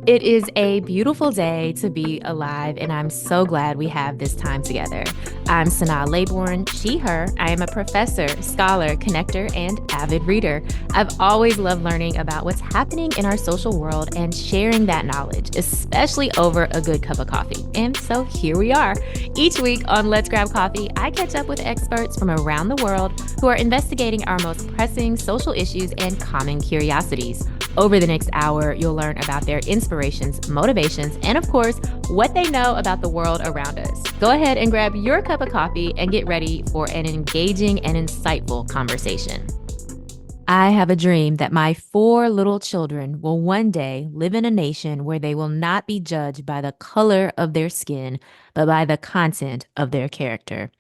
It is a beautiful day to be alive, and I'm so glad we have this time together. I'm Sanaa Laybourne, she, her. I am a professor, scholar, connector, and avid reader. I've always loved learning about what's happening in our social world and sharing that knowledge, especially over a good cup of coffee. And so here we are. Each week on Let's Grab Coffee, I catch up with experts from around the world who are investigating our most pressing social issues and common curiosities. Over the next hour, you'll learn about their inspirations, motivations, and of course, what they know about the world around us. Go ahead and grab your cup of coffee and get ready for an engaging and insightful conversation. I have a dream that my four little children will one day live in a nation where they will not be judged by the color of their skin, but by the content of their character.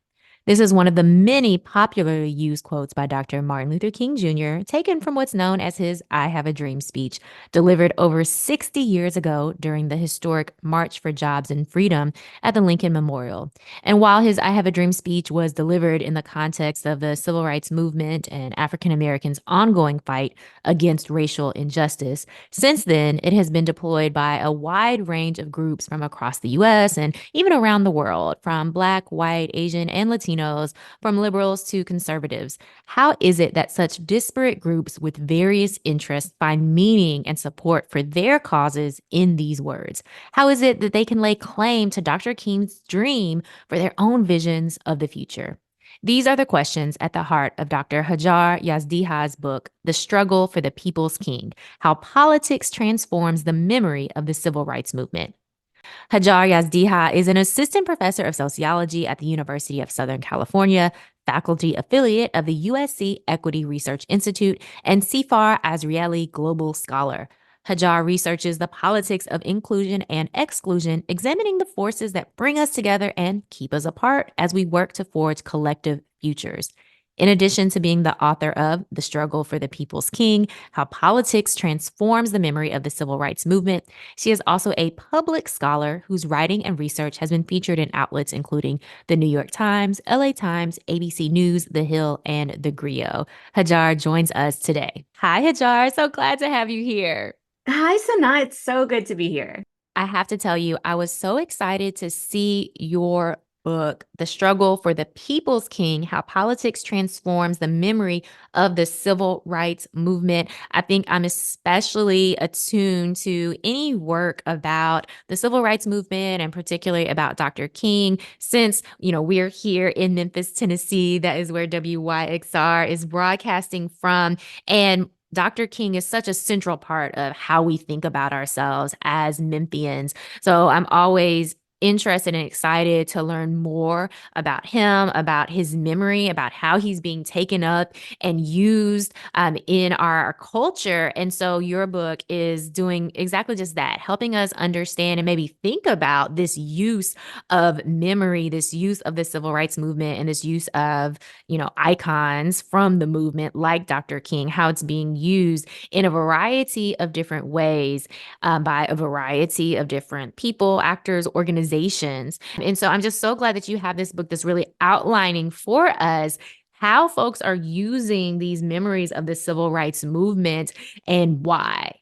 This is one of the many popularly used quotes by Dr. Martin Luther King Jr., taken from what's known as his I Have a Dream speech, delivered over 60 years ago during the historic March for Jobs and Freedom at the Lincoln Memorial. And while his I Have a Dream speech was delivered in the context of the civil rights movement and African Americans' ongoing fight against racial injustice, since then it has been deployed by a wide range of groups from across the US and even around the world, from Black, white, Asian, and Latinos, from liberals to conservatives. How is it that such disparate groups with various interests find meaning and support for their causes in these words? How is it that they can lay claim to Dr. King's dream for their own visions of the future? These are the questions at the heart of Dr. Hajar Yazdiha's book, The Struggle for the People's King: How Politics Transforms the Memory of the Civil Rights Movement. Hajar Yazdiha is an assistant professor of sociology at the University of Southern California, faculty affiliate of the USC Equity Research Institute, and Sifar Azrieli Global Scholar. Hajar researches the politics of inclusion and exclusion, examining the forces that bring us together and keep us apart as we work to forge collective futures. In addition to being the author of The Struggle for the People's King: How Politics Transforms the Memory of the Civil Rights Movement, she is also a public scholar whose writing and research has been featured in outlets including the New York Times, LA Times, ABC News, The Hill, and The Grio. Hajar joins us today. Hi, Hajar. So glad to have you here. Hi, Sana. It's so good to be here. I have to tell you, I was so excited to see your book, The Struggle for the People's King: How Politics Transforms the Memory of the Civil Rights Movement. I think I'm especially attuned to any work about the civil rights movement and particularly about Dr. King, since, we're here in Memphis, Tennessee. That is where WYXR is broadcasting from. And Dr. King is such a central part of how we think about ourselves as Memphians. So I'm always interested and excited to learn more about him, about his memory, about how he's being taken up and used in our culture. And so your book is doing exactly just that, helping us understand and maybe think about this use of memory, this use of the civil rights movement, and this use of, icons from the movement like Dr. King, how it's being used in a variety of different ways by a variety of different people, actors, organizations. And so I'm just so glad that you have this book that's really outlining for us how folks are using these memories of the civil rights movement and why.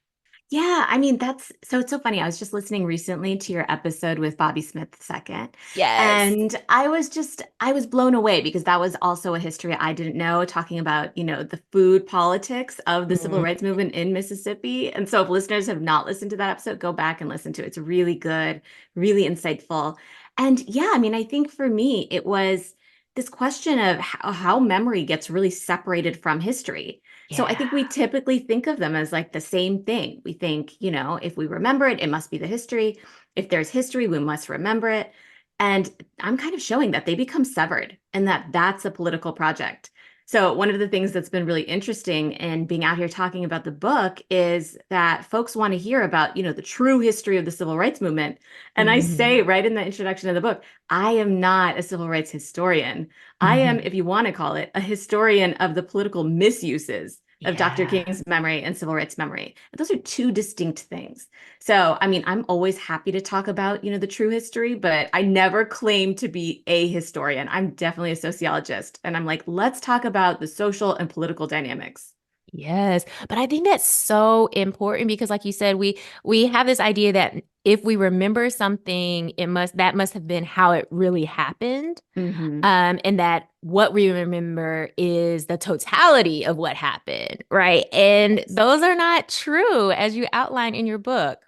Yeah, I mean, it's so funny. I was just listening recently to your episode with Bobby Smith II, Yes. and I was blown away because that was also a history I didn't know, talking about, the food politics of the civil Mm. rights movement in Mississippi. And so if listeners have not listened to that episode, go back and listen to it. It's really good, really insightful. And yeah, I mean, I think for me, it was this question of how memory gets really separated from history. So I Yeah. think we typically think of them as like the same thing. We think, if we remember it, it must be the history. If there's history, we must remember it. And I'm kind of showing that they become severed and that that's a political project. So one of the things that's been really interesting in being out here talking about the book is that folks want to hear about, the true history of the civil rights movement. And I say Mhm. right in the introduction of the book, I am not a civil rights historian. I am, Mhm. if you want to call it, a historian of the political misuses of Dr. Yeah. King's memory and civil rights memory. But those are two distinct things. So, I mean, I'm always happy to talk about, the true history, but I never claim to be a historian. I'm definitely a sociologist. And I'm like, let's talk about the social and political dynamics. Yes, but I think that's so important because like you said, we have this idea that if we remember something, it must that must have been how it really happened. Hmm. And that what we remember is the totality of what happened, right? And those are not true, as you outline in your book.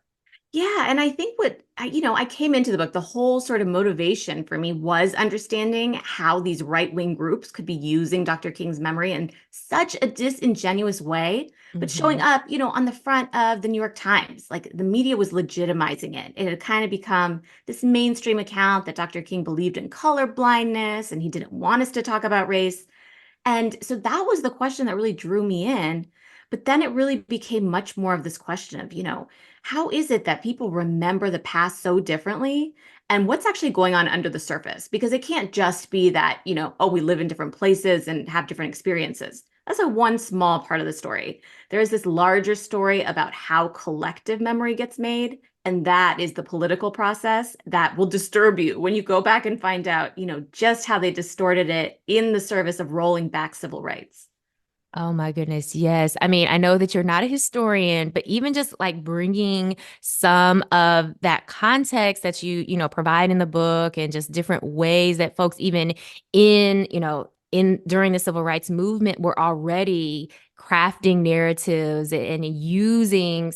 Yeah, and I think I came into the book, the whole sort of motivation for me was understanding how these right-wing groups could be using Dr. King's memory in such a disingenuous way, but showing Hmm. up, on the front of the New York Times. Like the media was legitimizing it. It had kind of become this mainstream account that Dr. King believed in color blindness and he didn't want us to talk about race. And so that was the question that really drew me in. But then it really became much more of this question of, how is it that people remember the past so differently? And what's actually going on under the surface? Because it can't just be that, oh, we live in different places and have different experiences. That's a one small part of the story. There is this larger story about how collective memory gets made. And that is the political process that will disturb you when you go back and find out, just how they distorted it in the service of rolling back civil rights. Oh my goodness. Yes. I mean, I know that you're not a historian, but even just like bringing some of that context that provide in the book and just different ways that folks even in during the civil rights movement were already crafting narratives and using,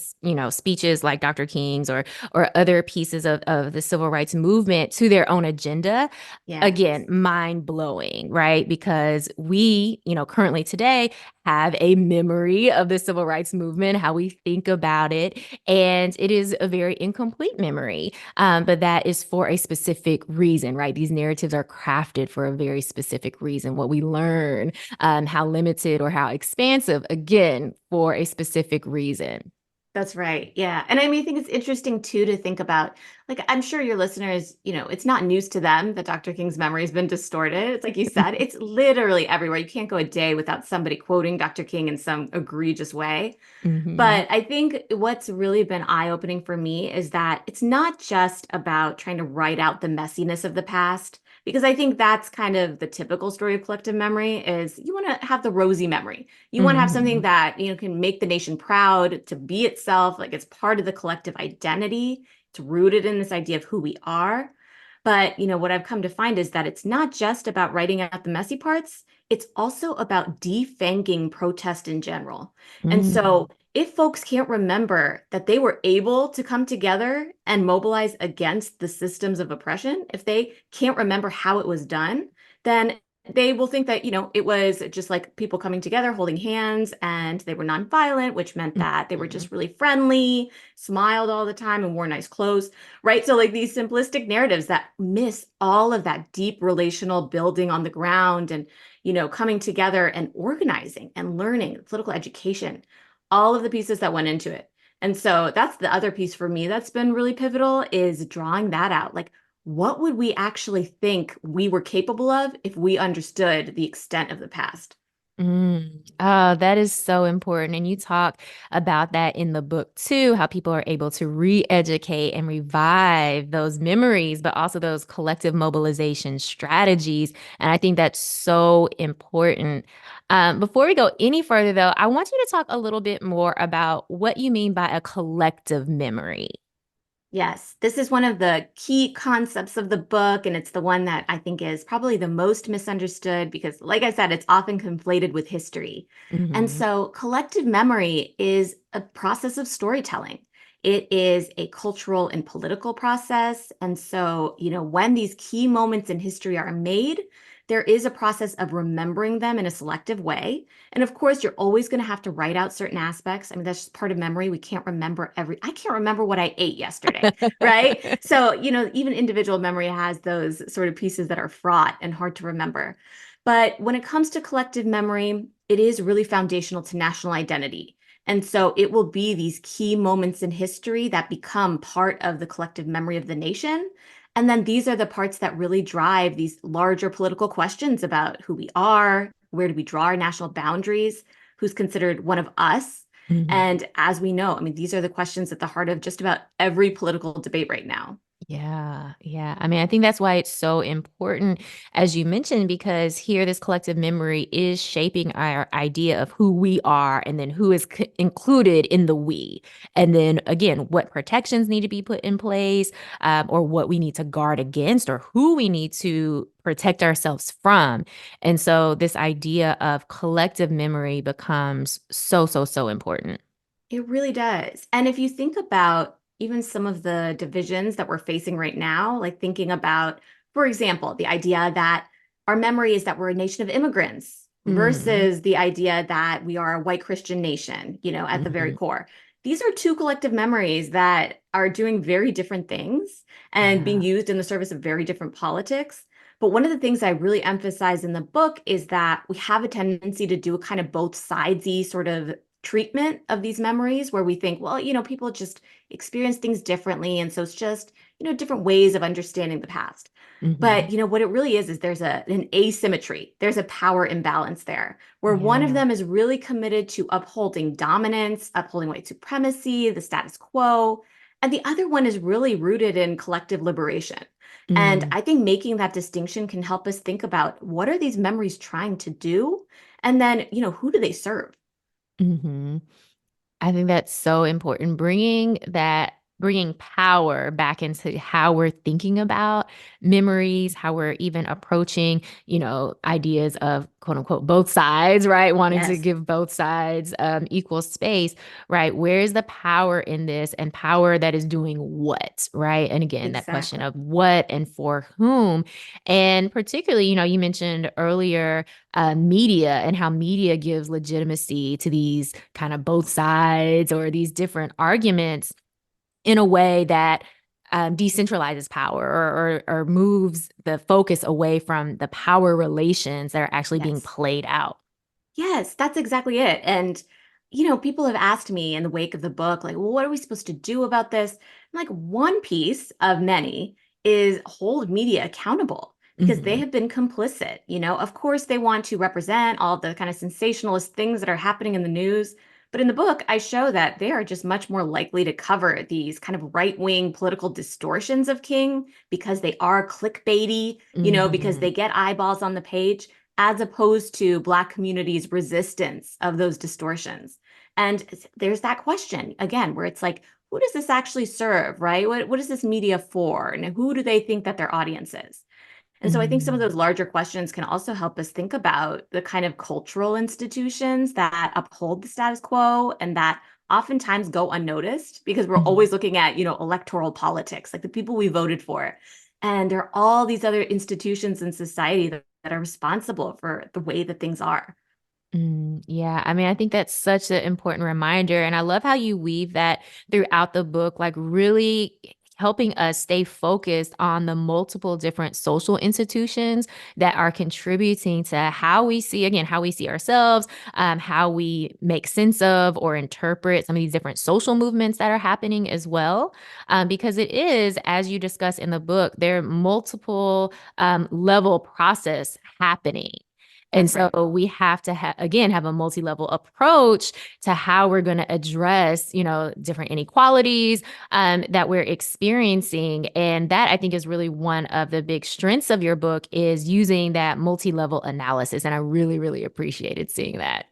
speeches like Dr. King's or other pieces of the civil rights movement to their own agenda. Yes. Again, mind blowing, right? Because we, currently today have a memory of the civil rights movement, how we think about it. And it is a very incomplete memory. But that is for a specific reason, right? These narratives are crafted for a very specific reason. What we learn, how limited or how expansive, again, for a specific reason. That's right. Yeah. And I mean, I think it's interesting too to think about, like, I'm sure your listeners, it's not news to them that Dr. King's memory has been distorted. It's like you said, it's literally everywhere. You can't go a day without somebody quoting Dr. King in some egregious way. Hmm. But I think what's really been eye-opening for me is that it's not just about trying to write out the messiness of the past, because I think that's kind of the typical story of collective memory is you want to have the rosy memory. You want to have something Hmm. that, can make the nation proud to be itself, like it's part of the collective identity. It's rooted in this idea of who we are. But, what I've come to find is that it's not just about writing out the messy parts, it's also about defanging protest in general. And Hmm. so if folks can't remember that they were able to come together and mobilize against the systems of oppression, if they can't remember how it was done, then they will think that, it was just like people coming together, holding hands, and they were nonviolent, which meant that they were Hmm. just really friendly, smiled all the time, and wore nice clothes, right? So, like these simplistic narratives that miss all of that deep relational building on the ground and, coming together and organizing and learning, political education, all of the pieces that went into it. And so that's the other piece for me that's been really pivotal is drawing that out. Like, what would we actually think we were capable of if we understood the extent of the past? Oh, that is so important. And you talk about that in the book too, how people are able to re-educate and revive those memories, but also those collective mobilization strategies. And I think that's so important. Before we go any further, though, I want you to talk a little bit more about what you mean by a collective memory. Yes, this is one of the key concepts of the book, and it's the one that I think is probably the most misunderstood because, like I said, it's often conflated with history. And Hmm. so, collective memory is a process of storytelling. It is a cultural and political process. And so, when these key moments in history are made, there is a process of remembering them in a selective way. And of course, you're always going to have to write out certain aspects. I mean, that's just part of memory. I can't remember what I ate yesterday, right? So, even individual memory has those sort of pieces that are fraught and hard to remember. But when it comes to collective memory, it is really foundational to national identity. And so it will be these key moments in history that become part of the collective memory of the nation. And then these are the parts that really drive these larger political questions about who we are, where do we draw our national boundaries, who's considered one of us. Hmm. And as we know, I mean, these are the questions at the heart of just about every political debate right now. Yeah, yeah. I mean, I think that's why it's so important, as you mentioned, because here this collective memory is shaping our idea of who we are and then who is included in the we. And then again, what protections need to be put in place, or what we need to guard against, or who we need to protect ourselves from. And so this idea of collective memory becomes so, so, so important. It really does. And if you think about even some of the divisions that we're facing right now, like thinking about, for example, the idea that our memory is that we're a nation of immigrants Hmm. versus the idea that we are a white Christian nation, at the very Hmm. core. These are two collective memories that are doing very different things and being Yeah. used in the service of very different politics. But one of the things I really emphasize in the book is that we have a tendency to do a kind of both sidesy sort of treatment of these memories where we think, well, people just experience things differently. And so it's just, different ways of understanding the past. But, Hmm. what it really is there's an asymmetry. There's a power imbalance there where one of Yeah. them is really committed to upholding dominance, upholding white supremacy, the status quo. And the other one is really rooted in collective liberation. And Mm. I think making that distinction can help us think about what are these memories trying to do? And then, who do they serve? Hmm. I think that's so important. Bringing power back into how we're thinking about memories, how we're even approaching, ideas of quote unquote both sides, right? Wanting to Yes. give both sides equal space, right? Where is the power in this and power that is doing what, right? And again, that question Exactly. of what and for whom. And particularly, you mentioned earlier media and how media gives legitimacy to these kind of both sides or these different arguments in a way that decentralizes power or moves the focus away from the power relations that are actually being Yes. played out. Yes, that's exactly it. And, people have asked me in the wake of the book, like, well, what are we supposed to do about this? Like, one piece of many is hold media accountable because they Hmm. have been complicit. Of course, they want to represent all the kind of sensationalist things that are happening in the news. But in the book, I show that they are just much more likely to cover these kind of right-wing political distortions of King because they are clickbaity, because Hmm. they get eyeballs on the page as opposed to Black communities' resistance of those distortions. And there's that question again, where it's like, who does this actually serve, right? What is this media for? And who do they think that their audience is? And so I think some of Hmm. those larger questions can also help us think about the kind of cultural institutions that uphold the status quo and that oftentimes go unnoticed because we're Hmm. always looking at, electoral politics, like the people we voted for. And there are all these other institutions in society that are responsible for the way that things are. Yeah, I mean, I think that's such an important reminder. And I love how you weave that throughout the book, like really helping us stay focused on the multiple different social institutions that are contributing to how we see, again, how we see ourselves, how we make sense of or interpret some of these different social movements that are happening as well. Because it is, as you discuss in the book, there are multiple level process happening. And That's so right. we have to again have a multi-level approach to how we're going to address, different inequalities that we're experiencing. And that I think is really one of the big strengths of your book is using that multi-level analysis. And I really, really appreciated seeing that.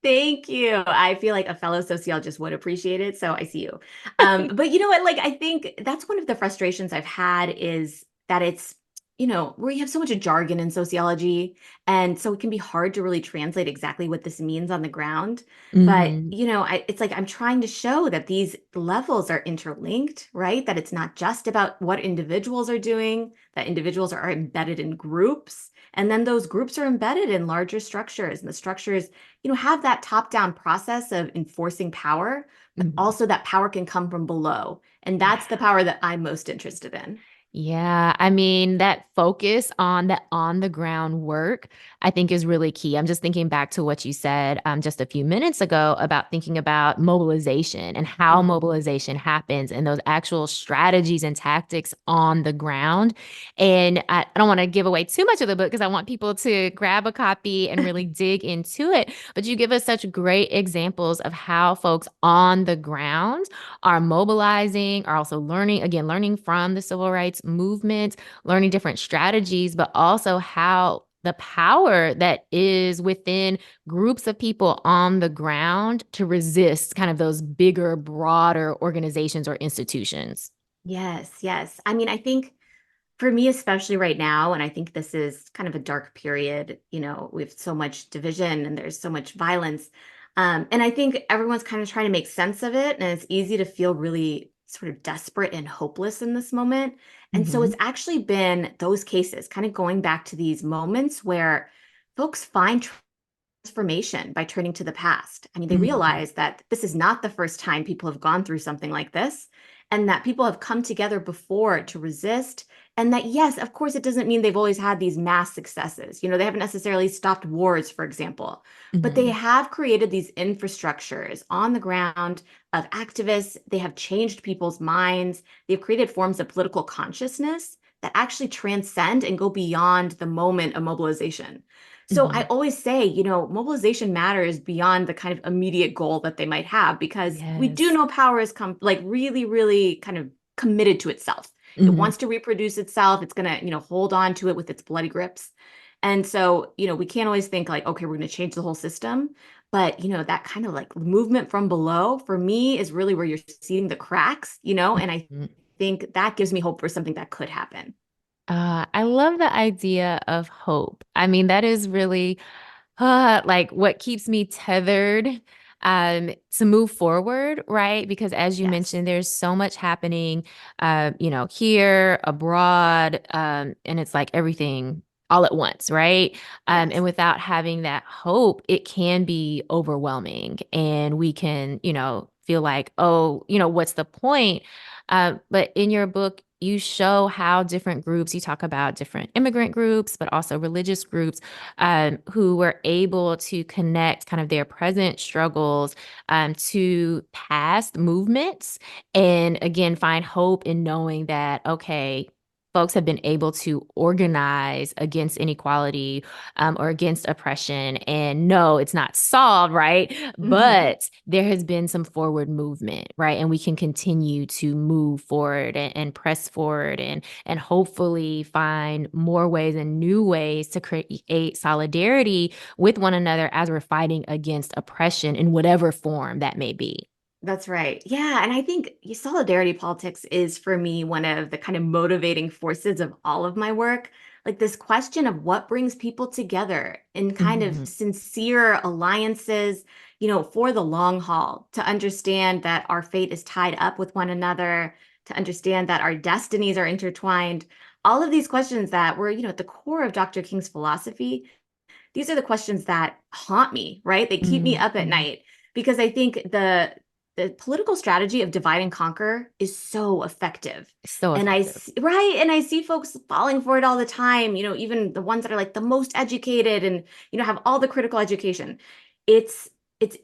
Thank you. I feel like a fellow sociologist would appreciate it, so I see you. But you know what? Like, I think that's one of the frustrations I've had is that it's, where you have so much jargon in sociology, and so it can be hard to really translate exactly what this means on the ground. But, Hmm. it's like I'm trying to show that these levels are interlinked, right? That it's not just about what individuals are doing, that individuals are embedded in groups, and then those groups are embedded in larger structures, and the structures have that top-down process of enforcing power, but Hmm. also that power can come from below. And that's the Yeah. power that I'm most interested in. Yeah, I mean, that focus on that on the ground work, I think is really key. I'm just thinking back to what you said just a few minutes ago about thinking about mobilization and how Mhm. mobilization happens and those actual strategies and tactics on the ground. And I don't want to give away too much of the book because I want people to grab a copy and really dig into it. But you give us such great examples of how folks on the ground are mobilizing, are also learning, again, learning from the civil rights movement, learning different strategies, but also how the power that is within groups of people on the ground to resist kind of those bigger, broader organizations or institutions. Yes, yes. I mean, I think for me, especially right now, and I think this is kind of a dark period, we have so much division and there's so much violence. And I think everyone's kind of trying to make sense of it. And it's easy to feel really sort of desperate and hopeless in this moment. And so Hmm. it's actually been those cases, kind of going back to these moments where folks find transformation by turning to the past. I mean, they Hmm. realize that this is not the first time people have gone through something like this, and that people have come together before to resist. And that, yes, of course, it doesn't mean they've always had these mass successes. They haven't necessarily stopped wars, for example, but they Hmm. have created these infrastructures on the ground of activists. They have changed people's minds. They've created forms of political consciousness that actually transcend and go beyond the moment of mobilization. So I Hmm. always say, mobilization matters beyond the kind of immediate goal that they might have, because we do Yes. know power is like really, really kind of committed to itself. It Hmm. wants to reproduce itself. It's going to, hold on to it with its bloody grips. And so, we can't always think like, okay, we're going to change the whole system. But, that kind of like movement from below for me is really where you're seeing the cracks, and I think that gives me hope for something that could happen. I love the idea of hope. I mean, that is really like what keeps me tethered to move forward, right? Because as you Yes. mentioned, there's so much happening, here, abroad, and it's like everything all at once, right? And Yes. without having that hope, it can be overwhelming, and we can, feel like, oh, what's the point? But in your book, you show how different groups, you talk about different immigrant groups, but also religious groups who were able to connect kind of their present struggles to past movements. And again, find hope in knowing that, okay, folks have been able to organize against inequality or against oppression. And no, it's not solved, right? Mhm. But there has been some forward movement, right? And we can continue to move forward and press forward and hopefully find more ways and new ways to create solidarity with one another as we're fighting against oppression in whatever form that may be. That's right. Yeah. And I think solidarity politics is for me one of the kind of motivating forces of all of my work. Like this question of what brings people together in kind of Mhm. sincere alliances, for the long haul, to understand that our fate is tied up with one another, to understand that our destinies are intertwined. All of these questions that were, at the core of Dr. King's philosophy, these are the questions that haunt me, right? They keep me up at Mhm. night, because I think the political strategy of divide and conquer is so effective. So And effective. right, and I see folks falling for it all the time, even the ones that are like the most educated and have all the critical education. It's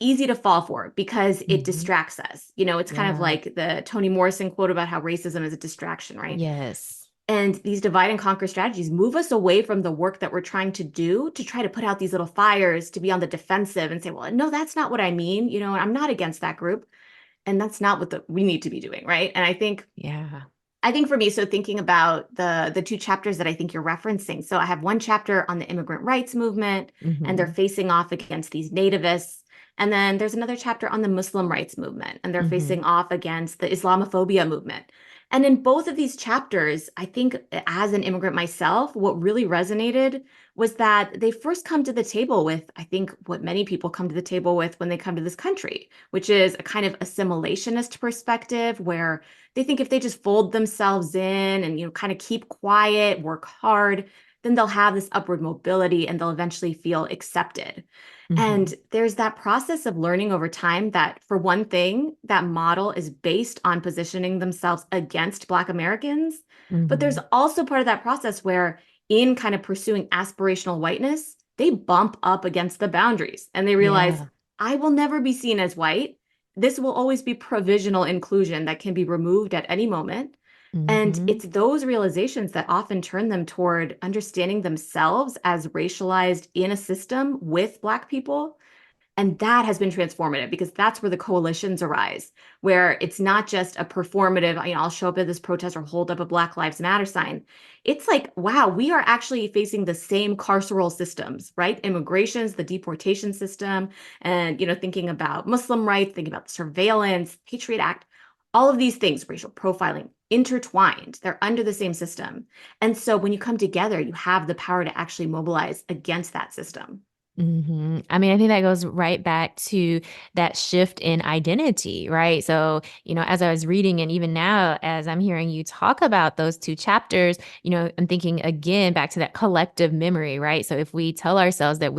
easy to fall for because it Mhm. distracts us. It's kind of Yeah. like the Toni Morrison quote about how racism is a distraction, right? Yes. And these divide and conquer strategies move us away from the work that we're trying to do, to try to put out these little fires, to be on the defensive and say, well, no, that's not what I mean. I'm not against that group. And that's not what we need to be doing. Right. And Yeah. I think for me, so thinking about the two chapters that I think you're referencing. So I have one chapter on the immigrant rights movement, and they're Hmm. facing off against these nativists. And then there's another chapter on the Muslim rights movement, and they're Hmm. facing off against the Islamophobia movement. And in both of these chapters, I think as an immigrant myself, what really resonated was that they first come to the table with, I think, what many people come to the table with when they come to this country, which is a kind of assimilationist perspective where they think if they just fold themselves in and kind of keep quiet, work hard, then they'll have this upward mobility and they'll eventually feel accepted. And Hmm. there's that process of learning over time that, for one thing, that model is based on positioning themselves against Black Americans. But there's Hmm. also part of that process where, in kind of pursuing aspirational whiteness, they bump up against the boundaries and they realize, Yeah. I will never be seen as white. This will always be provisional inclusion that can be removed at any moment. And Hmm. it's those realizations that often turn them toward understanding themselves as racialized in a system with Black people. And that has been transformative because that's where the coalitions arise, where it's not just a performative, I'll show up at this protest or hold up a Black Lives Matter sign. It's like, wow, we are actually facing the same carceral systems, right? Immigrations, the deportation system, and, thinking about Muslim rights, thinking about the surveillance, Patriot Act, all of these things, racial profiling, intertwined. They're under the same system. And so when you come together, you have the power to actually mobilize against that system. I mean, I think that goes right back to that shift in identity, right? So, as I was reading, and even now, as I'm hearing you talk about those two chapters, I'm thinking again back to that collective memory, right? So, if we tell ourselves that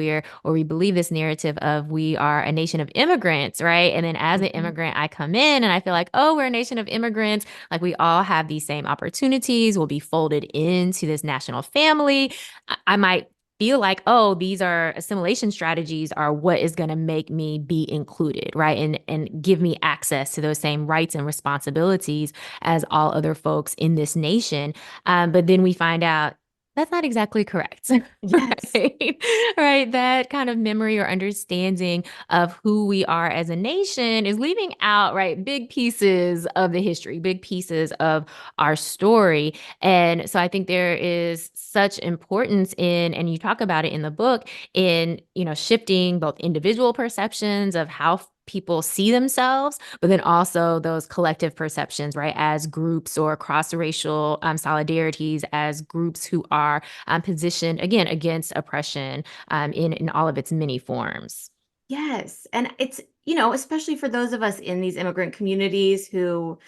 or we believe this narrative of we are a nation of immigrants, right? And then as an Mhm. immigrant, I come in and I feel like, oh, we're a nation of immigrants. Like we all have these same opportunities. We'll be folded into this national family. I might feel like, oh, these are assimilation strategies are what is going to make me be included, right? And give me access to those same rights and responsibilities as all other folks in this nation. But then we find out that's not exactly correct. Yes. Right? Right. That kind of memory or understanding of who we are as a nation is leaving out, right, big pieces of the history, big pieces of our story. And so I think there is such importance in, and you talk about it in the book, in, shifting both individual perceptions of how people see themselves, but then also those collective perceptions, right, as groups or cross-racial solidarities, as groups who are positioned, again, against oppression in all of its many forms. Yes. And it's, especially for those of us in these immigrant communities who,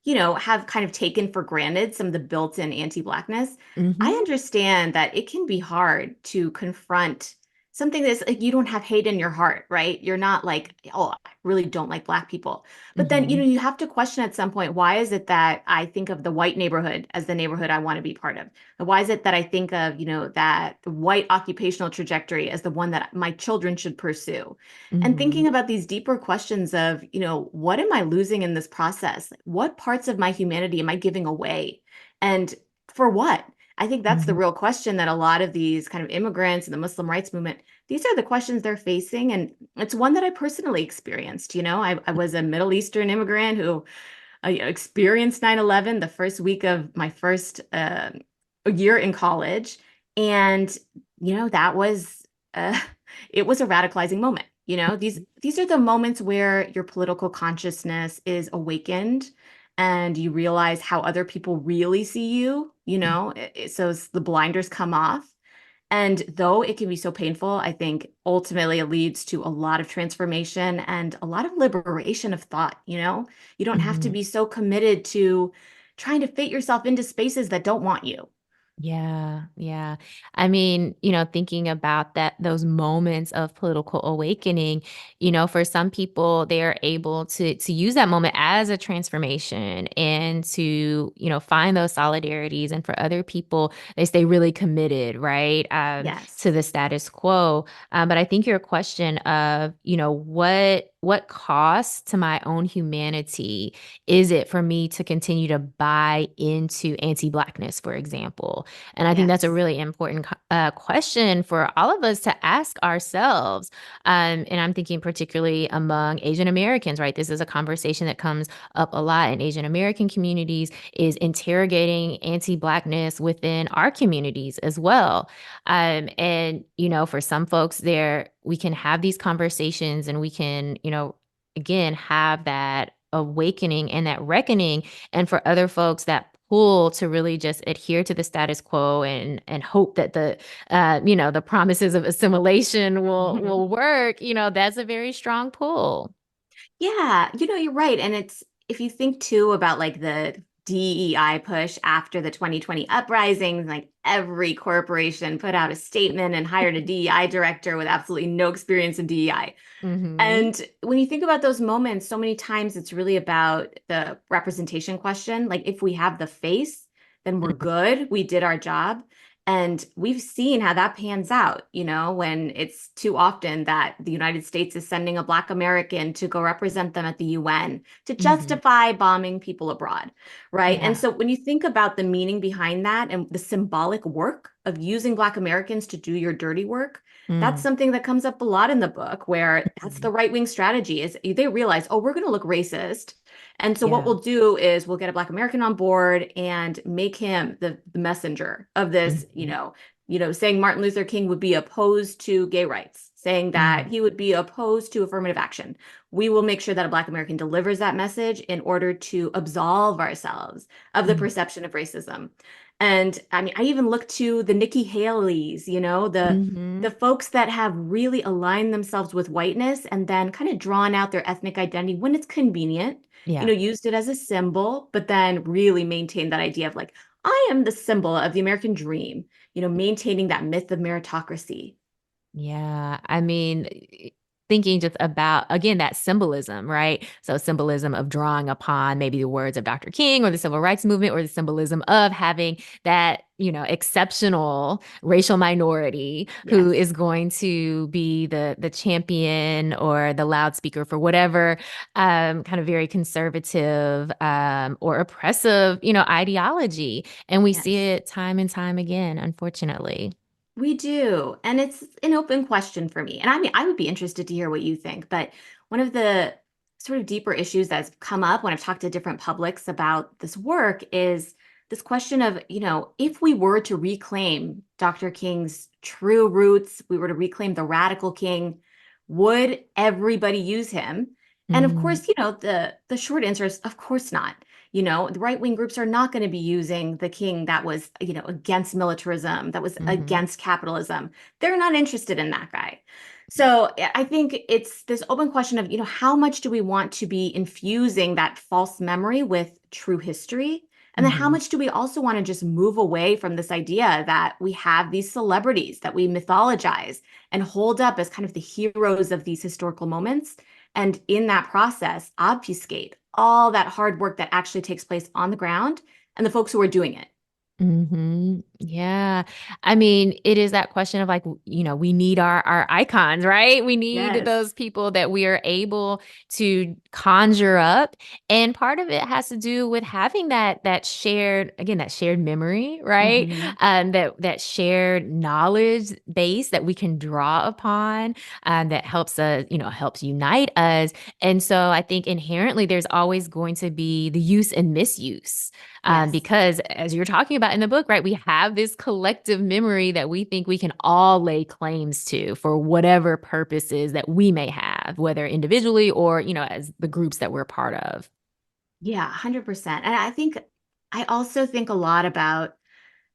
have kind of taken for granted some of the built-in anti-Blackness. I Hmm. understand that it can be hard to confront something that's like you don't have hate in your heart, right? You're not like, oh, I really don't like Black people. But then, Hmm. you have to question at some point, why is it that I think of the white neighborhood as the neighborhood I want to be part of? And why is it that I think of, that the white occupational trajectory as the one that my children should pursue? And Hmm. thinking about these deeper questions of, what am I losing in this process? Like, what parts of my humanity am I giving away? And for what? I think that's the Hmm. real question that a lot of these kind of immigrants and the Muslim rights movement, these are the questions they're facing. And it's one that I personally experienced. I was a Middle Eastern immigrant who experienced 9/11 the first week of my first year in college. And, that was, uh, it was a radicalizing moment. These are the moments where your political consciousness is awakened and you realize how other people really see you, so the blinders come off. And though it can be so painful, I think ultimately it leads to a lot of transformation and a lot of liberation of thought, You don't have to Hmm. be so committed to trying to fit yourself into spaces that don't want you. Yeah, yeah. I mean, thinking about those moments of political awakening, for some people, they are able to use that moment as a transformation and to, find those solidarities. And for other people, they stay really committed, right, to Yes. the status quo. But I think your question of, what cost to my own humanity is it for me to continue to buy into anti-Blackness, for example? And I think that's a Yes. really important question for all of us to ask ourselves. And I'm thinking particularly among Asian Americans, right? This is a conversation that comes up a lot in Asian American communities, is interrogating anti-Blackness within our communities as well. And, for some folks there, we can have these conversations and we can, again, have that awakening and that reckoning. And for other folks, that pull to really just adhere to the status quo and hope that the promises of assimilation will work, that's a very strong pull. Yeah, you're right. And it's, if you think too about like the DEI push after the 2020 uprisings. Like every corporation put out a statement and hired a DEI director with absolutely no experience in DEI. Mm-hmm. And when you think about those moments, so many times it's really about the representation question. Like, if we have the face, then we're good. We did our job. And we've seen how that pans out, when it's too often that the United States is sending a Black American to go represent them at the UN to Mm-hmm. justify bombing people abroad, right? And Yeah. so when you think about the meaning behind that and the symbolic work of using Black Americans to do your dirty work, that's Mm-hmm. something that comes up a lot in the book, where that's the right wing strategy is they realize, oh, we're going to look racist. And so what Yeah. we'll do is we'll get a Black American on board and make him the messenger of this, Mm-hmm. saying Martin Luther King would be opposed to gay rights, saying that Mm-hmm. he would be opposed to affirmative action. We will make sure that a Black American delivers that message in order to absolve ourselves of the perception of racism. And I mean, I even look to the Nikki Haley's, Mm-hmm. the folks that have really aligned themselves with whiteness and then kind of drawn out their ethnic identity when it's convenient, Yeah. used it as a symbol, but then really maintained that idea of like, I am the symbol of the American dream, maintaining that myth of meritocracy. Yeah. I mean, thinking just about, again, that symbolism, right? So, symbolism of drawing upon maybe the words of Dr. King or the civil rights movement, or the symbolism of having that, exceptional racial minority who Yes. is going to be the champion or the loudspeaker for whatever kind of very conservative or oppressive, ideology. And we see Yes. it time and time again, unfortunately. We do. And it's an open question for me. And I mean, I would be interested to hear what you think. But one of the sort of deeper issues that's come up when I've talked to different publics about this work is this question of, if we were to reclaim Dr. King's true roots, we were to reclaim the radical king, would everybody use him? And of Mm-hmm. course, the short answer is of course not. The right wing groups are not going to be using the king that was, against militarism, that was Mm-hmm. against capitalism. They're not interested in that guy. So I think it's this open question of, how much do we want to be infusing that false memory with true history? And then how Mm-hmm. much do we also want to just move away from this idea that we have these celebrities that we mythologize and hold up as kind of the heroes of these historical moments? And in that process, obfuscate all that hard work that actually takes place on the ground and the folks who are doing it. Yeah. I mean, it is that question of like, we need our icons, right? We need Yes. those people that we are able to conjure up. And part of it has to do with having that shared, again, that shared memory, right? Hmm. That shared knowledge base that we can draw upon, that helps us, helps unite us. And so I think inherently there's always going to be the use and misuse, Yes. because as you're talking about in the book, right, we have this collective memory that we think we can all lay claims to for whatever purposes that we may have, whether individually or, as the groups that we're part of. Yeah, 100%. And I also think a lot about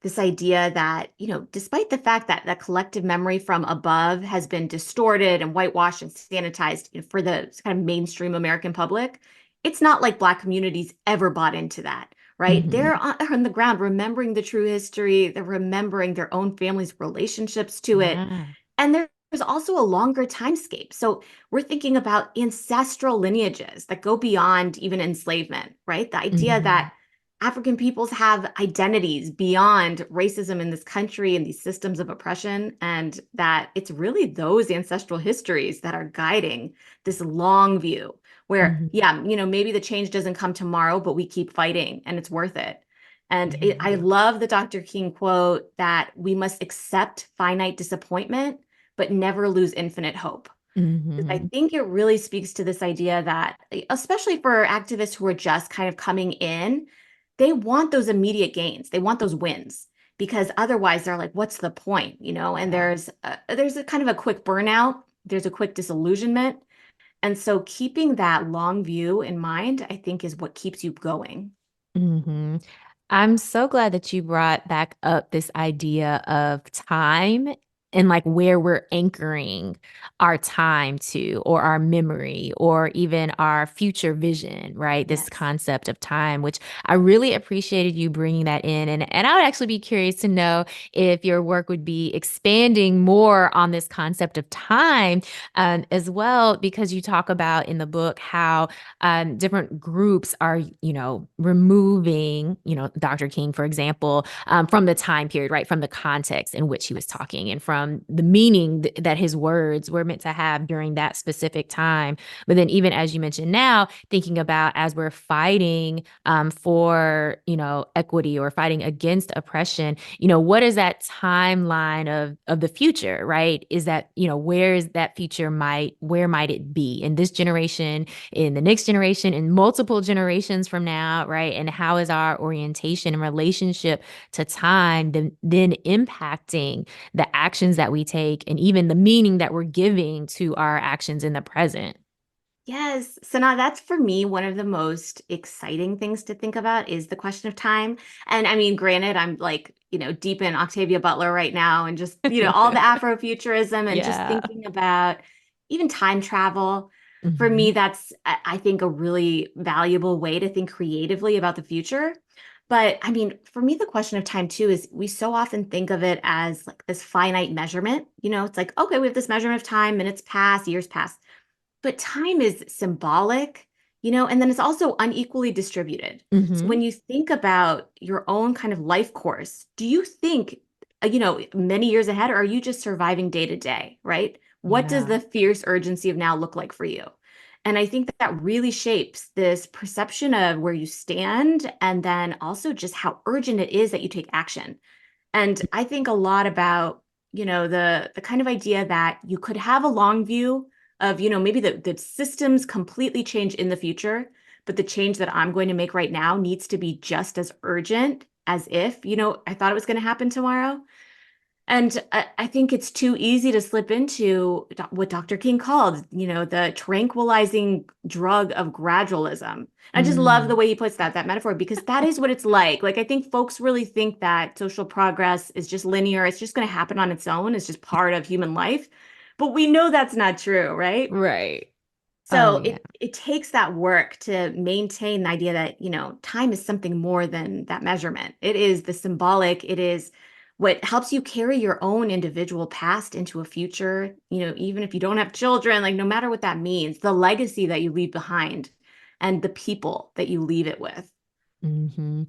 this idea that, despite the fact that the collective memory from above has been distorted and whitewashed and sanitized, for the kind of mainstream American public, it's not like Black communities ever bought into that, right? They're Hmm. on the ground remembering the true history, they're remembering their own family's relationships to it. Yeah. And there's also a longer timescape. So we're thinking about ancestral lineages that go beyond even enslavement, right? The idea Hmm. that African peoples have identities beyond racism in this country and these systems of oppression, and that it's really those ancestral histories that are guiding this long view where, Hmm. yeah, maybe the change doesn't come tomorrow, but we keep fighting and it's worth it. And I Yeah. love the Dr. King quote that we must accept finite disappointment, but never lose infinite hope. I Hmm. think it really speaks to this idea that, especially for activists who are just kind of coming in, they want those immediate gains. They want those wins because otherwise they're like, what's the point? And Yeah. there's a kind of a quick burnout. There's a quick disillusionment. And so keeping that long view in mind, I think is what keeps you going. Hmm. I'm so glad that you brought back up this idea of time and like where we're anchoring our time to, or our memory, or even our future vision, right? This Yes. concept of time, which I really appreciated you bringing that in. And I would actually be curious to know if your work would be expanding more on this concept of time as well, because you talk about in the book how different groups are, removing, Dr. King, for example, from the time period, right? From the context in which he was talking and from the meaning that his words were meant to have during that specific time. But then, even as you mentioned now, thinking about as we're fighting for, equity or fighting against oppression, what is that timeline of the future, right? Is that, where is that future where might it be in this generation, in the next generation, in multiple generations from now, right? And how is our orientation and relationship to time then impacting the actions that we take and even the meaning that we're giving to our actions in the present? Yes. So now that's for me one of the most exciting things to think about is the question of time. And I mean, granted, I'm like, deep in Octavia Butler right now and just, all the Afrofuturism and just Yeah. thinking about even time travel. For me, Hmm. that's, I think, a really valuable way to think creatively about the future. But I mean, for me, the question of time too is we so often think of it as like this finite measurement. It's like, okay, we have this measurement of time, minutes pass, years pass. But time is symbolic, and then it's also unequally distributed. So when Hmm. you think about your own kind of life course, do you think, many years ahead, or are you just surviving day to day, right? What does Yeah. the fierce urgency of now look like for you? And I think that that really shapes this perception of where you stand, and then also just how urgent it is that you take action. And I think a lot about, the kind of idea that you could have a long view of, maybe the systems completely change in the future, but the change that I'm going to make right now needs to be just as urgent as if, I thought it was going to happen tomorrow. And I think it's too easy to slip into what Dr. King called, the tranquilizing drug of gradualism. I just love the Mm. way he puts that metaphor, because that is what it's like. Like, I think folks really think that social progress is just linear. It's just going to happen on its own. It's just part of human life. But we know that's not true, right? Right. Oh, So yeah. it takes that work to maintain the idea that, time is something more than that measurement. It is the symbolic, it is what helps you carry your own individual past into a future, even if you don't have children, like no matter what that means, the legacy that you leave behind and the people that you leave it with. Hmm.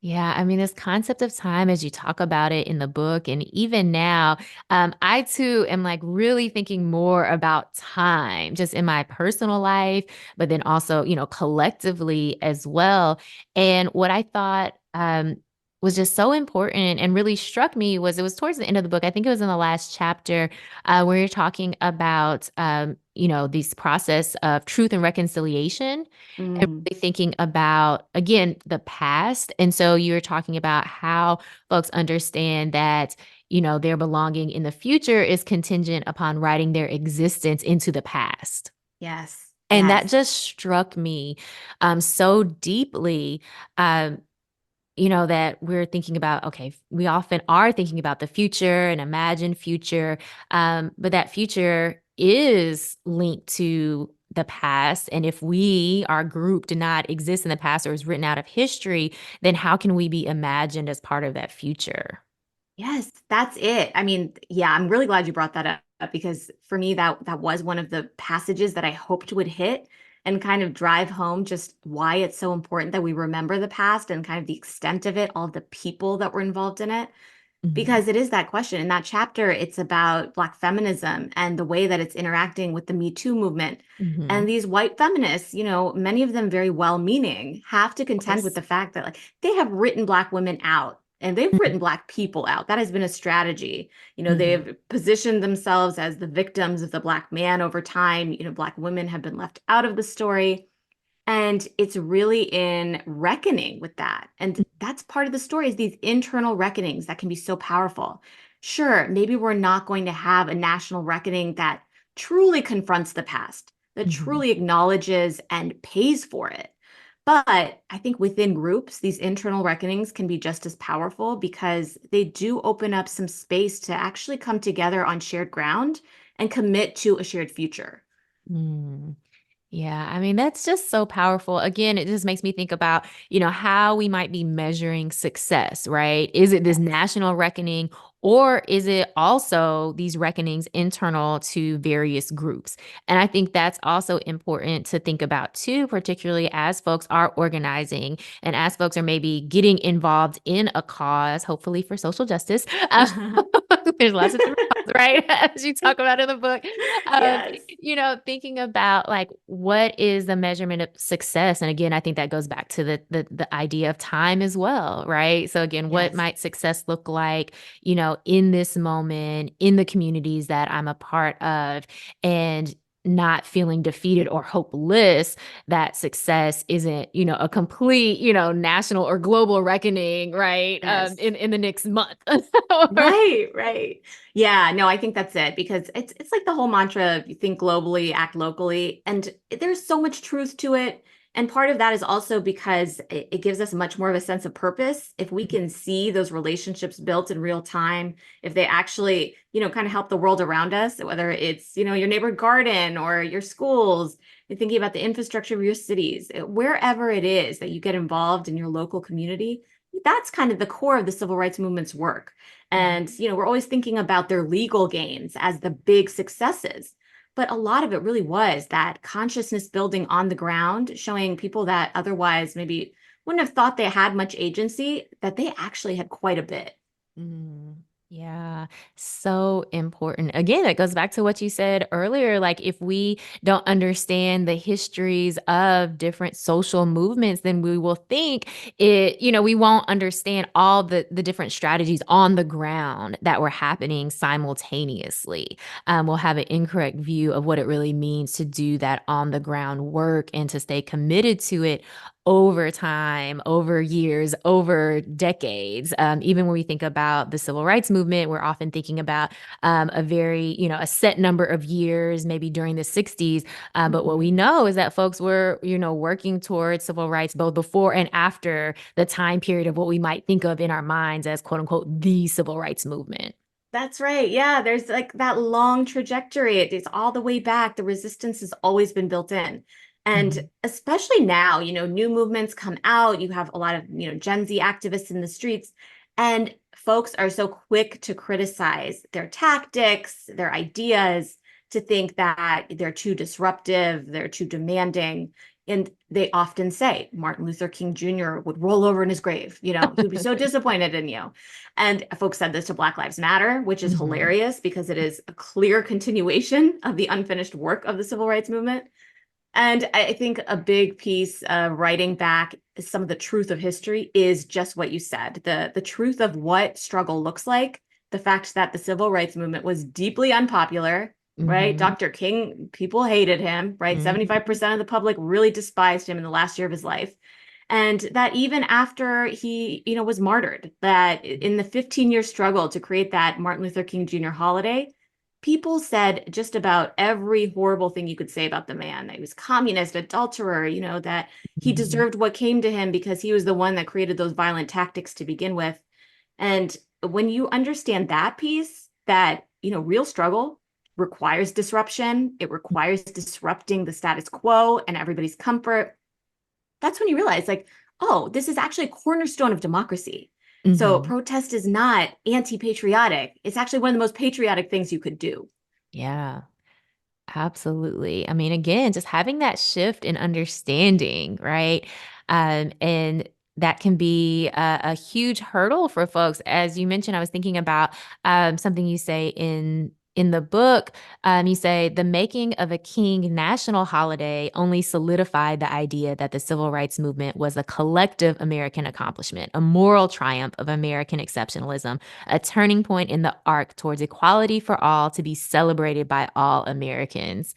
Yeah, I mean, this concept of time, as you talk about it in the book, and even now, I too am like really thinking more about time just in my personal life, but then also, collectively as well. And what I thought was just so important and really struck me was it was towards the end of the book. I think it was in the last chapter where you're talking about, this process of truth and reconciliation and Mm, really thinking about, again, the past. And so you're talking about how folks understand that, their belonging in the future is contingent upon writing their existence into the past. yes, And that yes. just struck me so deeply. Um, that we're thinking about, okay, we often are thinking about the future and imagined future, but that future is linked to the past. And if we, our group, did not exist in the past or is written out of history, then how can we be imagined as part of that future? Yes, that's it. I mean, yeah, I'm really glad you brought that up, because for me that was one of the passages that I hoped would hit and kind of drive home just why it's so important that we remember the past and kind of the extent of it, all of the people that were involved in it. Hmm. Because it is that question. In that chapter, it's about Black feminism and the way that it's interacting with the Me Too movement. Hmm. And these white feminists, many of them very well-meaning, have to Of contend with course. the fact that like they have written Black women out and they've written Black people out. That has been a strategy. Hmm. They've positioned themselves as the victims of the Black man over time. Black women have been left out of the story. And it's really in reckoning with that. And that's part of the story is these internal reckonings that can be so powerful. Sure, maybe we're not going to have a national reckoning that truly confronts the past, that Hmm. truly acknowledges and pays for it. But I think within groups, these internal reckonings can be just as powerful because they do open up some space to actually come together on shared ground and commit to a shared future. Mm. Yeah, I mean, that's just so powerful. Again, it just makes me think about, how we might be measuring success, right? Is it this Yes. national reckoning, or is it also these reckonings internal to various groups? And I think that's also important to think about too, particularly as folks are organizing and as folks are maybe getting involved in a cause, hopefully for social justice. There's lots of different causes, right? As you talk about in the book. Um, Yes. thinking about like what is the measurement of success? And again, I think that goes back to the idea of time as well, right? So again, what Yes. might success look like, in this moment, in the communities that I'm a part of, and not feeling defeated or hopeless that success isn't, a complete, national or global reckoning, right? Yes. In the next month. Right, right. Yeah, no, I think that's it because it's like the whole mantra of you think globally, act locally, and there's so much truth to it. And part of that is also because it gives us much more of a sense of purpose. If we can see those relationships built in real time, if they actually, kind of help the world around us, whether it's, your neighborhood garden or your schools, you're thinking about the infrastructure of your cities, wherever it is that you get involved in your local community, that's kind of the core of the civil rights movement's work. And, Mhm. we're always thinking about their legal gains as the big successes. But a lot of it really was that consciousness building on the ground, showing people that otherwise maybe wouldn't have thought they had much agency, that they actually had quite a bit. Mm, yeah, so important. Again, it goes back to what you said earlier. Like, if we don't understand the histories of different social movements, then we will think we won't understand all the different strategies on the ground that were happening simultaneously. We'll have an incorrect view of what it really means to do that on the ground work and to stay committed to it over time, over years, over decades. Even when we think about the civil rights movement, we're often thinking about a very, a set number of years, maybe during the 60s. But what we Mhm. know is that folks were, working towards civil rights both before and after the time period of what we might think of in our minds as quote unquote the civil rights movement. That's right. Yeah, there's like that long trajectory. It's all the way back. The resistance has always been built in. And Mhm. especially now, new movements come out. You have a lot of, Gen Z activists in the streets, and folks are so quick to criticize their tactics, their ideas, to think that they're too disruptive, they're too demanding. And they often say Martin Luther King Jr. would roll over in his grave. He would be so disappointed in you. And folks said this to Black Lives Matter, which is Mhm. hilarious because it is a clear continuation of the unfinished work of the civil rights movement. And I think a big piece of writing back some of the truth of history is just what you said, the truth of what struggle looks like, the fact that the civil rights movement was deeply unpopular, right? Mhm. Dr. King, people hated him, right? Mhm. 75% of the public really despised him in the last year of his life. And that even after he, was martyred, that in the 15-year struggle to create that Martin Luther King Jr. holiday, people said just about every horrible thing you could say about the man. That he was communist, adulterer, that he Mhm. deserved what came to him because he was the one that created those violent tactics to begin with. And when you understand that piece, that, real struggle requires disruption, it requires disrupting the status quo and everybody's comfort. That's when you realize, like, oh, this is actually a cornerstone of democracy. So Mhm. protest is not anti-patriotic. It's actually one of the most patriotic things you could do. Yeah. Absolutely. I mean, again, just having that shift in understanding, right? And that can be a huge hurdle for folks. As you mentioned, I was thinking about something you say in the book. You say the making of a king national holiday only solidified the idea that the civil rights movement was a collective American accomplishment, a moral triumph of American exceptionalism, a turning point in the arc towards equality for all to be celebrated by all Americans.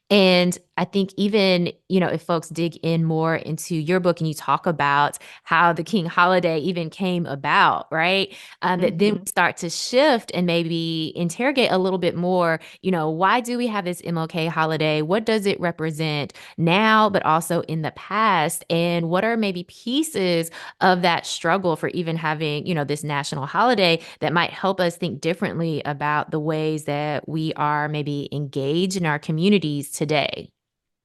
And I think even, if folks dig in more into your book and you talk about how the King holiday even came about, right? That then we Hmm. start to shift and maybe interrogate a little bit more, why do we have this MLK holiday? What does it represent now, but also in the past? And what are maybe pieces of that struggle for even having, this national holiday that might help us think differently about the ways that we are maybe engaged in our communities today?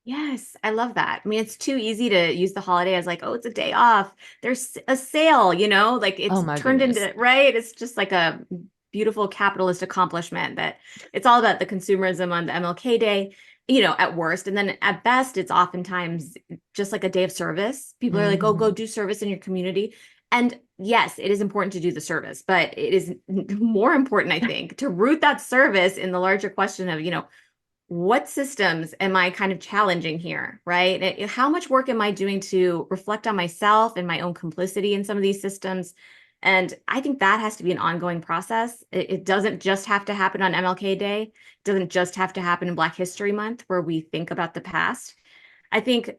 Yes, I love that. I mean, it's too easy to use the holiday as like, oh, it's a day off. There's a sale, like Oh it's my turned goodness. into, right? It's just like a beautiful capitalist accomplishment that it's all about the consumerism on the MLK Day, at worst. And then at best, it's oftentimes just like a day of service. People are like, oh, go Hmm. do service in your community. And yes, it is important to do the service, but it is more important, I think, to root that service in the larger question of, what systems am I kind of challenging here, right? How much work am I doing to reflect on myself and my own complicity in some of these systems? And I think that has to be an ongoing process. It doesn't just have to happen on MLK Day. It doesn't just have to happen in Black History Month, where we think about the past. I think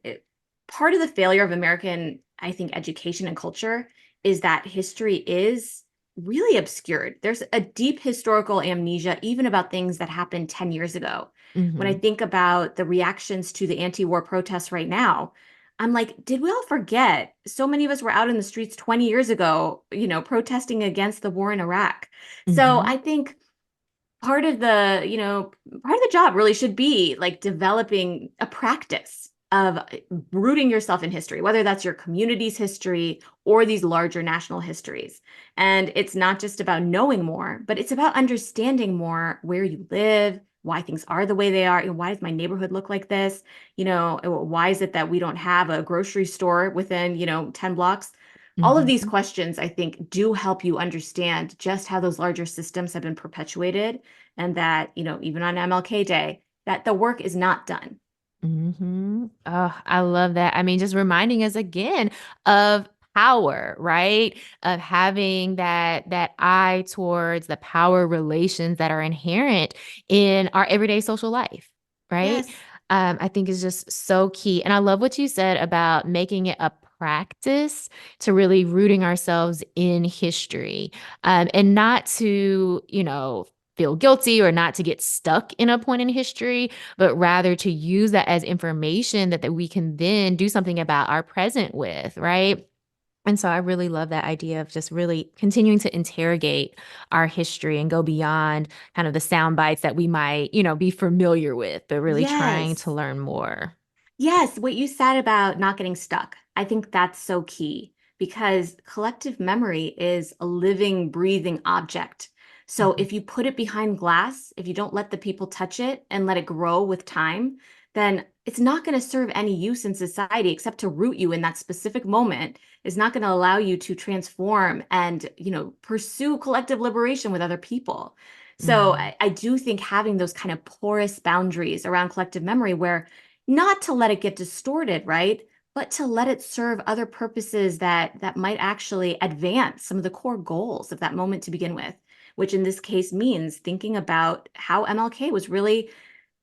part of the failure of American, I think, education and culture is that history is really obscured. There's a deep historical amnesia, even about things that happened 10 years ago. When I Hmm. think about the reactions to the anti-war protests right now, I'm like, did we all forget? So many of us were out in the streets 20 years ago, protesting against the war in Iraq. So Hmm. I think part of the job really should be like developing a practice of rooting yourself in history, whether that's your community's history or these larger national histories. And it's not just about knowing more, but it's about understanding more where you live, why things are the way they are, and why does my neighborhood look like this? Why is it that we don't have a grocery store within, 10 blocks? All of these Hmm. questions, I think, do help you understand just how those larger systems have been perpetuated, and that, even on MLK Day, that the work is not done. Hmm. Oh, I love that. I mean, just reminding us again of power, right? Of having that eye towards the power relations that are inherent in our everyday social life, right? Yes. I think is just so key. And I love what you said about making it a practice to really rooting ourselves in history, and not to, feel guilty or not to get stuck in a point in history, but rather to use that as information that we can then do something about our present with, right? And so I really love that idea of just really continuing to interrogate our history and go beyond kind of the sound bites that we might, be familiar with, but really trying to Yes. learn more. Yes, what you said about not getting stuck, I think that's so key because collective memory is a living, breathing object. So Mhm. if you put it behind glass, if you don't let the people touch it and let it grow with time, then it's not going to serve any use in society except to root you in that specific moment. Is not going to allow you to transform and, pursue collective liberation with other people. So Mhm. I do think having those kind of porous boundaries around collective memory where not to let it get distorted, right? But to let it serve other purposes that might actually advance some of the core goals of that moment to begin with, which in this case means thinking about how MLK was really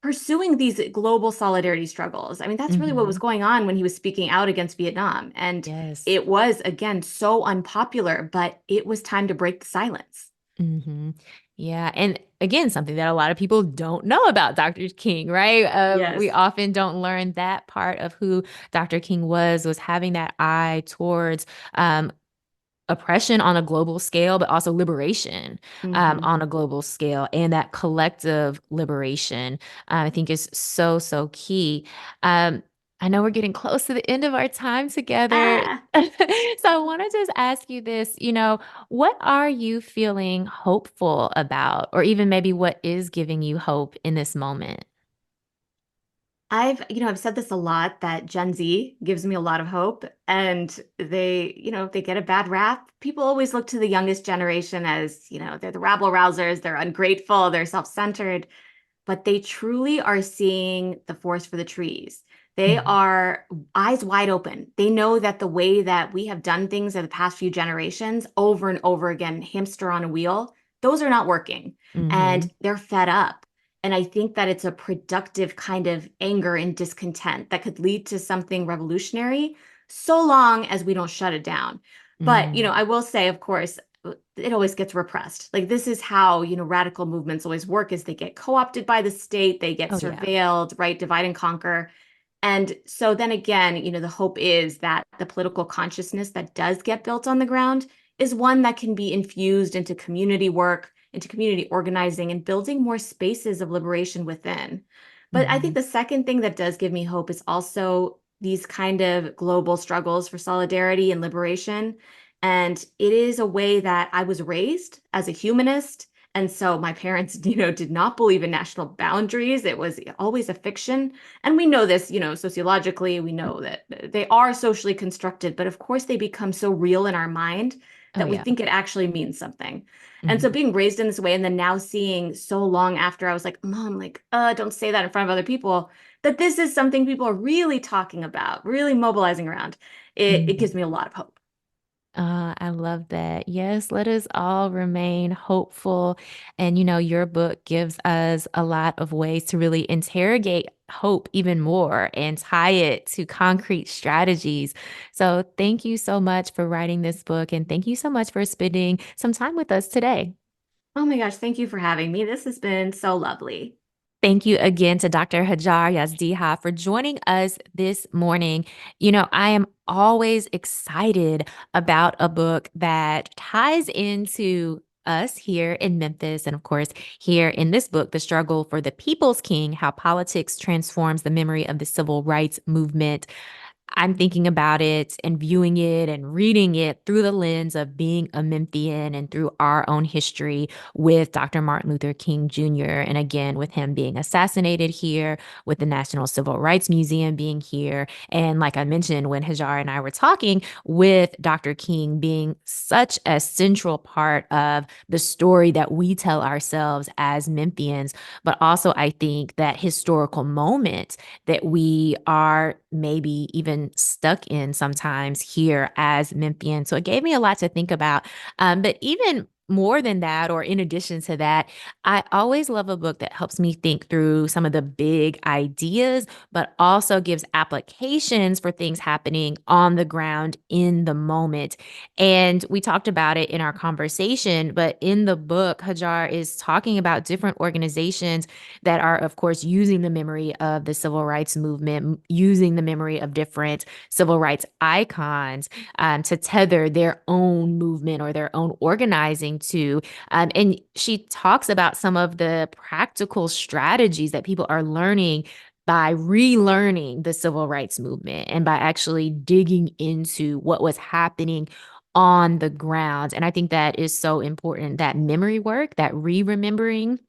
pursuing these global solidarity struggles. I mean, that's really what was Mhm. going on when he was speaking out against Vietnam. And Yes. it was, again, so unpopular, but it was time to break the silence. Hmm. Yeah. And again, something that a lot of people don't know about Dr. King, right? We Yes. often don't learn that part of who Dr. King was having that eye towards um, oppression on a global scale, but also liberation Hmm. on a global scale. And that collective liberation, I think, is so, so key. Um, I know we're getting close to the end of our time together. Ah. So I want to just ask you this, what are you feeling hopeful about, or even maybe what is giving you hope in this moment? I've said this a lot that Gen Z gives me a lot of hope, and they get a bad rap. People always look to the youngest generation as, they're the rabble rousers, they're ungrateful, they're self-centered, but they truly are seeing the forest for the trees. They Mhm. are eyes wide open. They know that the way that we have done things in the past few generations over and over again, hamster on a wheel, those are not working. And Mhm. they're fed up. And I think that it's a productive kind of anger and discontent that could lead to something revolutionary so long as we don't shut it down. But, Mm. I will say, of course, it always gets repressed. Like this is how, radical movements always work is they get co-opted by the state, they get Oh, yeah. surveilled, right? Divide and conquer. And so then again, the hope is that the political consciousness that does get built on the ground is one that can be infused into community work, into community organizing, and building more spaces of liberation within. But I think Mhm. the second thing that does give me hope is also these kind of global struggles for solidarity and liberation. And it is a way that I was raised as a humanist. And so my parents, did not believe in national boundaries. It was always a fiction. And we know this, sociologically, we know that they are socially constructed, but of course they become so real in our mind Oh, that we yeah. think it actually means something. And so Mhm. being raised in this way and then now seeing so long after I was like, Mom, like, don't say that in front of other people, that this is something people are really talking about, really mobilizing around. It Mhm. gives me a lot of hope. I love that. Yes, let us all remain hopeful. And, your book gives us a lot of ways to really interrogate hope even more and tie it to concrete strategies. So, thank you so much for writing this book. And thank you so much for spending some time with us today. Oh my gosh, thank you for having me. This has been so lovely. Thank you again to Dr. Hajar Yazdiha for joining us this morning. I am always excited about a book that ties into us here in Memphis. And of course, here in this book, The Struggle for the People's King: How Politics Transforms the Memory of the Civil Rights Movement. I'm thinking about it and viewing it and reading it through the lens of being a Memphian and through our own history with Dr. Martin Luther King Jr. And again, with him being assassinated here, with the National Civil Rights Museum being here. And like I mentioned, when Hajar and I were talking, with Dr. King being such a central part of the story that we tell ourselves as Memphians, but also I think that historical moment that we are maybe even stuck in sometimes here as Memphians. So it gave me a lot to think about. But even more than that, or in addition to that, I always love a book that helps me think through some of the big ideas, but also gives applications for things happening on the ground in the moment. And we talked about it in our conversation, but in the book, Hajar is talking about different organizations that are, of course, using the memory of the civil rights movement, using the memory of different civil rights icons to tether their own movement or their own organizing to. And she talks about some of the practical strategies that people are learning by relearning the civil rights movement and by actually digging into what was happening on the ground. And I think that is so important, that memory work, that remembering,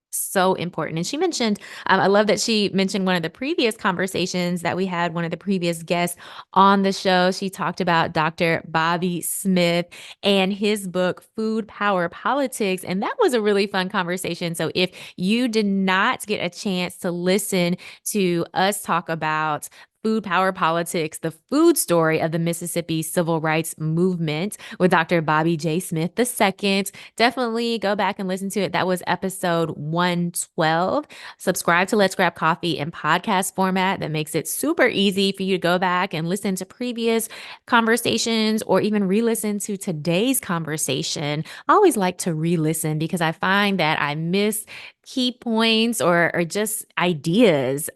so important. And she mentioned, I love that she mentioned one of the previous conversations that we had, one of the previous guests on the show. She talked about Dr. Bobby Smith and his book, Food, Power, Politics. And that was a really fun conversation. So if you did not get a chance to listen to us talk about Food, Power, Politics, the food story of the Mississippi Civil Rights Movement with Dr. Bobby J. Smith II, definitely go back and listen to it. That was episode 112. Subscribe to Let's Grab Coffee in podcast format. That makes it super easy for you to go back and listen to previous conversations or even re-listen to today's conversation. I always like to re-listen because I find that I miss key points or just ideas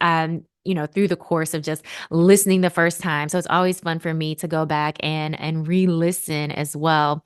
through the course of just listening the first time. So it's always fun for me to go back and re-listen as well.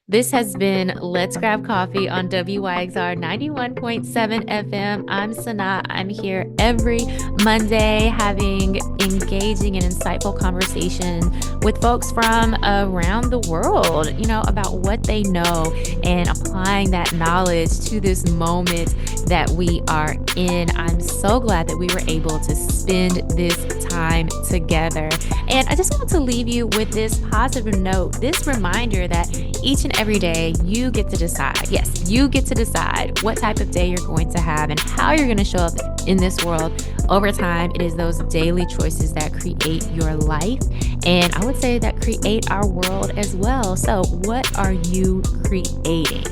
This has been Let's Grab Coffee on WYXR 91.7 FM. I'm Sana. I'm here every Monday having engaging and insightful conversation with folks from around the world, about what they know and applying that knowledge to this moment that we are in. I'm so glad that we were able to spend this time together. And I just want to leave you with this positive note, this reminder that each and every day you get to decide. Yes, you get to decide what type of day you're going to have and how you're going to show up in this world over time. It is those daily choices that create your life. And I would say that create our world as well. So what are you creating?